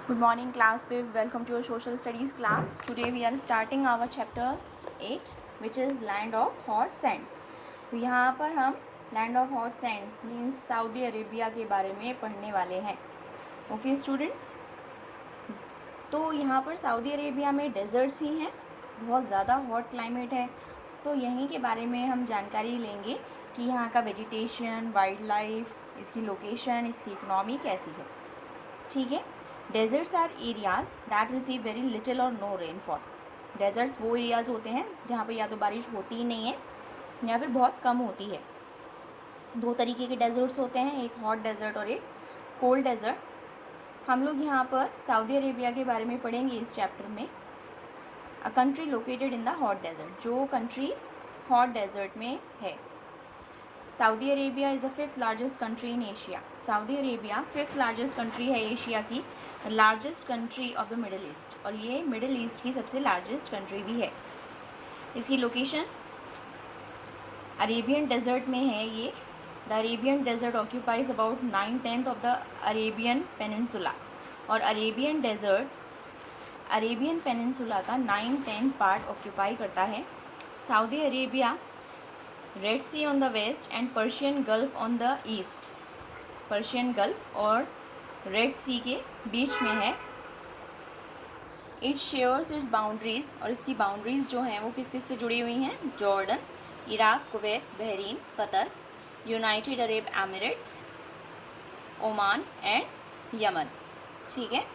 Good morning, class 5th. Welcome to your social studies class. Today we are starting our chapter 8, which is Land of Hot Sands. तो यहाँ पर हम Land of Hot Sands means Saudi Arabia के बारे में पढ़ने वाले हैं. ओके स्टूडेंट्स, तो यहाँ पर सऊदी अरेबिया में डेजर्ट्स ही हैं, बहुत ज़्यादा हॉट क्लाइमेट है. तो यहीं के बारे में हम जानकारी लेंगे कि यहाँ का वेजिटेशन, वाइल्ड लाइफ, इसकी लोकेशन, इसकी इकनॉमी कैसी है. ठीक है. Deserts are areas that receive very little और नो रेनफॉल. डेजर्ट्स वो एरियाज़ होते हैं जहाँ पर या तो बारिश होती ही नहीं है या फिर बहुत कम होती है. दो तरीके के डेजर्ट्स होते हैं, एक हॉट डेजर्ट और एक कोल्ड डेजर्ट. हम लोग यहाँ पर सऊदी अरेबिया के बारे में पढ़ेंगे इस चैप्टर में. A country located in the hot desert, जो कंट्री हॉट डेजर्ट में है. Saudi Arabia is the 5th largest country in Asia. Saudi Arabia 5th largest country है एशिया की, largest country of the Middle East, और ये middle east की सबसे largest country भी है. इसकी लोकेशन अरेबियन डेजर्ट में है. ये the Arabian desert occupies about 9/10 of the Arabian peninsula, और अरेबियन डेजर्ट अरेबियन पेनिनसुला का 9/10 पार्ट ऑक्यूपाई करता है. Saudi Arabia Red Sea on the west and Persian Gulf on the east. Persian Gulf और Red Sea के बीच में है. It shares it's boundaries, और इसकी बाउंड्रीज जो हैं वो किस किस से जुड़ी हुई हैं? Jordan, Iraq, Kuwait, Bahrain, Qatar, United Arab Emirates, Oman and Yemen. ठीक है.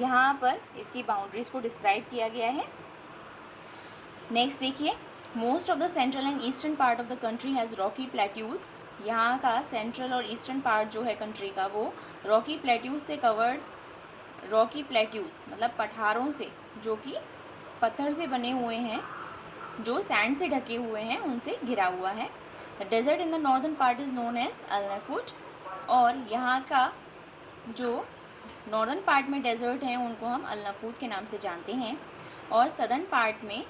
यहाँ पर इसकी बाउंड्रीज को डिस्क्राइब किया गया है. नेक्स्ट देखिए, most of the central and eastern part of the country has rocky plateaus. यहाँ का सेंट्रल और ईस्टर्न पार्ट जो है कंट्री का वो रॉकी प्लेट्यूज़ से कवर्ड. रॉकी प्लेट्यूज़ मतलब पठारों से, जो कि पत्थर से बने हुए हैं, जो सैंड से ढके हुए हैं, उनसे घिरा हुआ है. The desert in the northern part is known as Al Nafud, और यहाँ का जो नॉर्दर्न पार्ट में डेजर्ट हैं उनको हम अल नफूट के नाम से जानते हैं. और सदर्न पार्ट में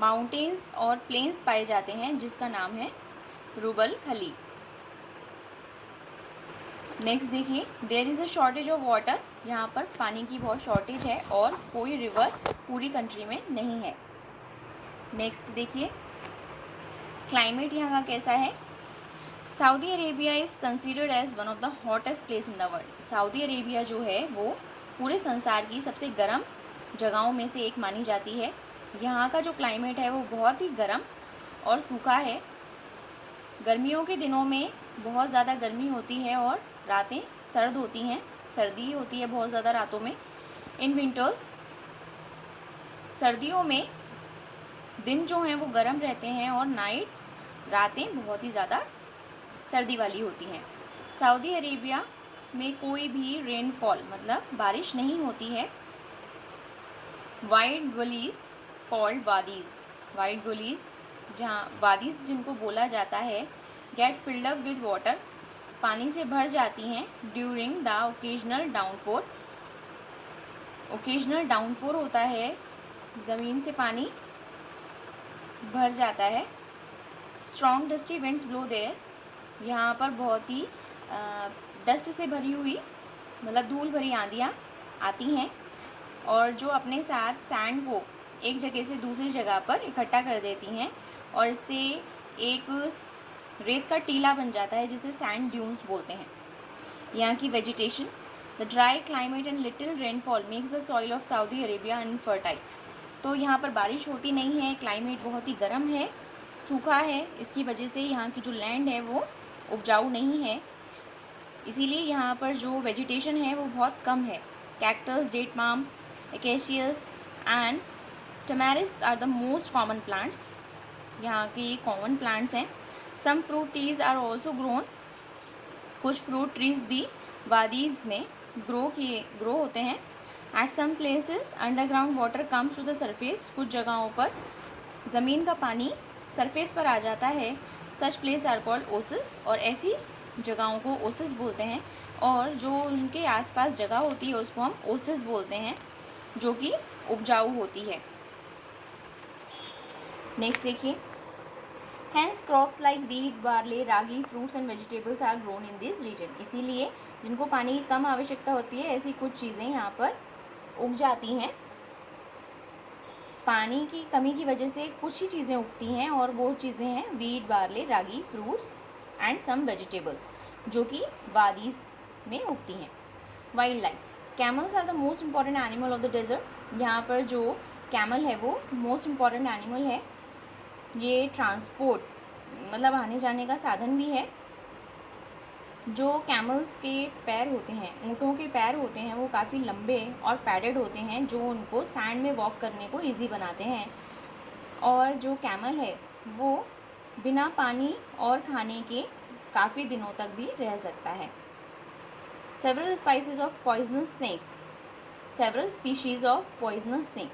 माउंटेन्स और प्लेन्स पाए जाते हैं जिसका नाम है रुबल खली. नेक्स्ट देखिए, there is a shortage of water. यहाँ पर पानी की बहुत शॉर्टेज है और कोई रिवर पूरी कंट्री में नहीं है. नेक्स्ट देखिए, क्लाइमेट यहाँ का कैसा है. Saudi Arabia is considered as one of the hottest place in the world. Saudi Arabia जो है वो पूरे संसार की सबसे गर्म जगहों में से एक मानी जाती है. यहाँ का जो क्लाइमेट है वो बहुत ही गर्म और सूखा है. गर्मियों के दिनों में बहुत ज़्यादा गर्मी होती है और रातें सर्द होती हैं, सर्दी होती है बहुत ज़्यादा रातों में. इन विंटर्स, सर्दियों में दिन जो हैं वो गर्म रहते हैं और नाइट्स, रातें बहुत ही ज़्यादा सर्दी वाली होती हैं. सऊदी अरेबिया में कोई भी रेनफॉल मतलब बारिश नहीं होती है. Wide valleys called wadis. Wide valleys, जहाँ वादीज़ जिनको बोला जाता है, get filled up with water, पानी से भर जाती हैं. During the occasional downpour. Occasional downpour होता है, ज़मीन से पानी भर जाता है. Strong dusty winds blow there. यहाँ पर बहुत ही डस्ट से भरी हुई मतलब धूल भरी आंधियाँ आती हैं, और जो अपने साथ सैंड को एक जगह से दूसरी जगह पर इकट्ठा कर देती हैं, और इससे एक रेत का टीला बन जाता है जिसे सैंड ड्यून्स बोलते हैं. यहाँ की vegetation, the dry climate and little rainfall makes the soil of Saudi Arabia unfertile. तो यहाँ पर बारिश होती नहीं है, क्लाइमेट बहुत ही गर्म है, सूखा है. इसकी वजह से यहाँ की जो लैंड है वो उपजाऊ नहीं है, इसीलिए यहाँ पर जो वेजिटेशन है वो बहुत कम है. Cactus, date palm, acacias and tamarisk are the most common plants. यहाँ के कॉमन प्लांट्स हैं. Some fruit trees are also grown. कुछ फ्रूट ट्रीज भी वादीज़ में ग्रो होते हैं. At some places underground water comes to the surface. कुछ जगहों पर ज़मीन का पानी सरफेस पर आ जाता है. Such place are called oasis, और ऐसी जगहों को ओसिस बोलते हैं. और जो उनके आसपास जगह होती है उसको हम ओसिस बोलते हैं, जो कि उपजाऊ होती है. नेक्स्ट देखिए, Hence crops like wheat, barley, ragi, fruits and vegetables are grown in this region. इसीलिए जिनको पानी की कम आवश्यकता होती है ऐसी कुछ चीज़ें यहाँ पर उग जाती हैं। पानी की कमी की वजह से कुछ ही चीज़ें उगती हैं और वो चीज़ें हैं wheat, barley, ragi, fruits and some vegetables जो कि वादीज में उगती हैं। Wild life, camels are the most important animal of the desert. यहाँ पर जो कैमल है वो मोस्ट इम्पॉर्टेंट एनिमल है। ये ट्रांसपोर्ट मतलब आने जाने का साधन भी है। जो कैमल्स के पैर होते हैं, ऊँटों के पैर होते हैं, वो काफ़ी लंबे और पैडेड होते हैं जो उनको सैंड में वॉक करने को ईजी बनाते हैं। और जो कैमल है वो बिना पानी और खाने के काफ़ी दिनों तक भी रह सकता है। Several species of poisonous snacks, several species of poisonous snake,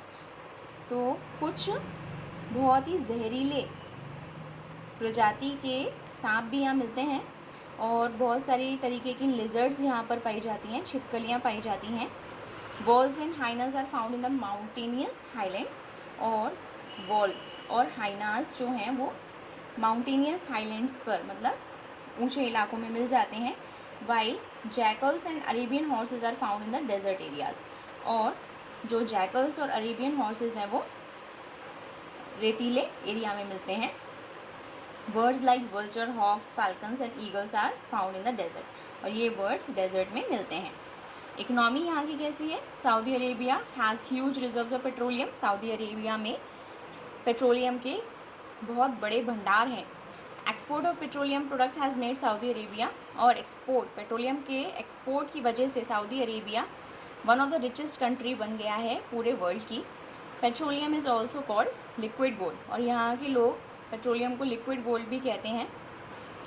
तो कुछ बहुत ही जहरीले प्रजाति के सांप भी यहाँ मिलते हैं और बहुत सारी तरीके की लिजर्ड्स यहाँ पर पाई जाती हैं, छिपकलियाँ पाई जाती हैं। Wolves and hyenas are found in the mountainous highlands, और वॉल्स और हाइनास जो हैं वो माउंटेनियस हाईलैंड्स पर मतलब ऊंचे इलाकों में मिल जाते हैं। While jackals and Arabian horses are found in the desert areas, और जो जैकल्स और अरेबियन हॉर्सेज हैं वो रेतीले एरिया में मिलते हैं। Birds like vulture, hawks, falcons and eagles are found in the desert, और ये बर्ड्स डेजर्ट में मिलते हैं। इकोनॉमी यहाँ की कैसी है? Saudi Arabia has huge reserves of petroleum. Saudi Arabia में पेट्रोलियम के बहुत बड़े भंडार हैं। Export of petroleum product has made Saudi Arabia, और एक्सपोर्ट पेट्रोलियम के एक्सपोर्ट की वजह से Saudi Arabia one of the richest country बन गया है पूरे वर्ल्ड की। Petroleum is also called liquid gold, और यहाँ के लोग पेट्रोलियम को लिक्विड गोल्ड भी कहते हैं।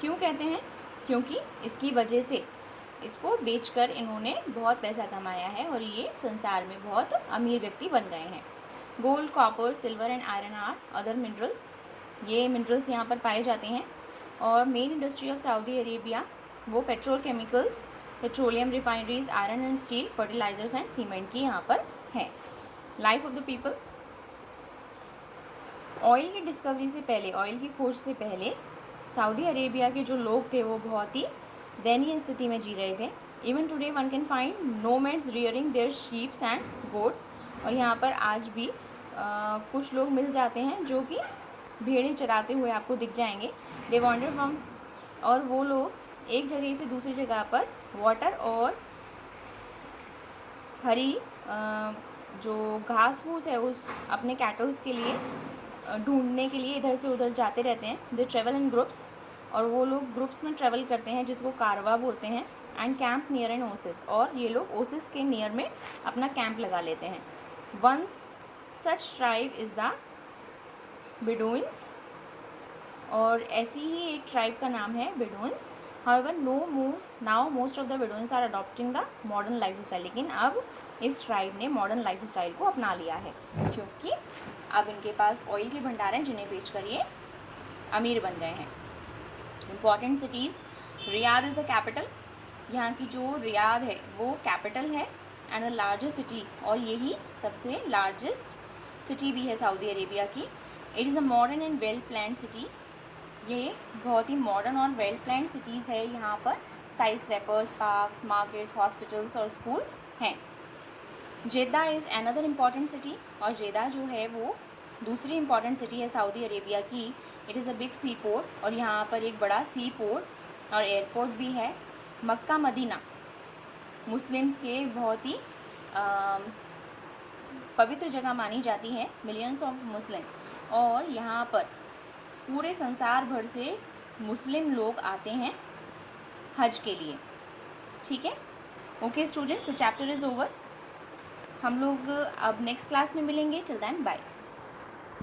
क्यों कहते हैं? क्योंकि इसकी वजह से इसको बेचकर इन्होंने बहुत पैसा कमाया है और ये संसार में बहुत अमीर व्यक्ति बन गए हैं। Gold, copper, silver and iron are other minerals, ये मिनरल्स यहाँ पर पाए जाते हैं। और main industry of Saudi Arabia वो petrol chemicals, petroleum refineries, iron and steel, fertilizers and cement की यहाँ पर है। Life of the people, oil की डिस्कवरी से पहले, ऑयल की खोज से पहले सऊदी अरेबिया के जो लोग थे वो बहुत ही दयनीय स्थिति में जी रहे थे। Even today one can find nomads rearing their sheeps and goats, और यहाँ पर आज भी कुछ लोग मिल जाते हैं जो कि भेड़ें चराते हुए आपको दिख जाएंगे। दे वॉन्डर फ्रॉम, और वो लोग एक जगह से दूसरी जगह पर वाटर और हरी जो घास फूस है उस अपने कैटल्स के लिए ढूंढने के लिए इधर से उधर जाते रहते हैं। दे ट्रेवल इन ग्रुप्स, और वो लोग ग्रुप्स में ट्रेवल करते हैं जिसको कारवा बोलते हैं। And camp near an oasis, और ये लोग ओसिस के नियर में अपना कैंप लगा लेते हैं। Once such tribe is the Bedouins, और ऐसी ही एक ट्राइब का नाम है Bedouins. However now most of the Bedouins are adopting the modern life style, लेकिन अब इस ट्राइब ने मॉडर्न लाइफ स्टाइल को अपना लिया है क्योंकि अब इनके पास ऑयल के भंडार हैं जिन्हें बेचकर ये अमीर बन गए हैं। Important cities, Riyadh is the capital, यहाँ की जो रियाद है वो कैपिटल है एंड द लार्जेस्ट सिटी, और यही सबसे लार्जेस्ट सिटी भी है सऊदी अरेबिया की। It is a modern and well planned city, ये बहुत ही मॉडर्न और वेल प्लान्ड सिटीज़ है। यहाँ पर sky scrapers, parks, markets, hospitals और स्कूल्स हैं। Jeddah is another important city, और जेद्दा जो है वो दूसरी इम्पॉर्टेंट सिटी है सऊदी अरेबिया की। It is a big sea port, और यहाँ पर एक बड़ा सी पोर्ट और एयरपोर्ट भी है। मक्का मदीना मुस्लिम्स के बहुत ही पवित्र जगह मानी जाती है, मिलियंस ऑफ मुस्लिम, और यहाँ पर पूरे संसार भर से मुस्लिम लोग आते हैं हज के लिए। ठीक है, okay students, the chapter is over. हम लोग अब नेक्स्ट क्लास में मिलेंगे। Till then bye.